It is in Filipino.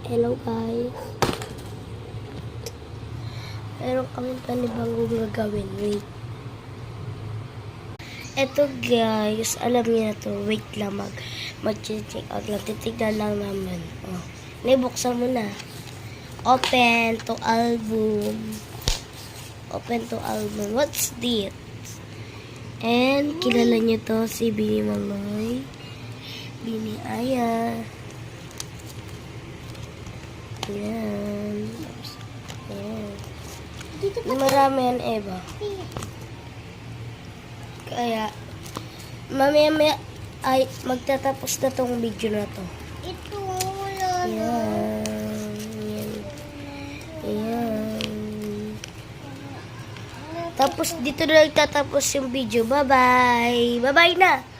Hello guys. Meron kami panibagong gagawin. Wait. Eto guys, alam niyo na to. Wait lang, mag-check out lang. Titignan lang namin. Oh. Nibuksan mo na. Open to album. Open to album. What's this? And kilala niyo to si Bini Maloy. Bini Aya. Ayan. Ayan. Marami yan, Eva. Kaya, mamaya ay magtatapos na tong video na to. Ito, Ayan. Ayan. Tapos, dito na nagtatapos yung video. Bye-bye. Bye-bye na.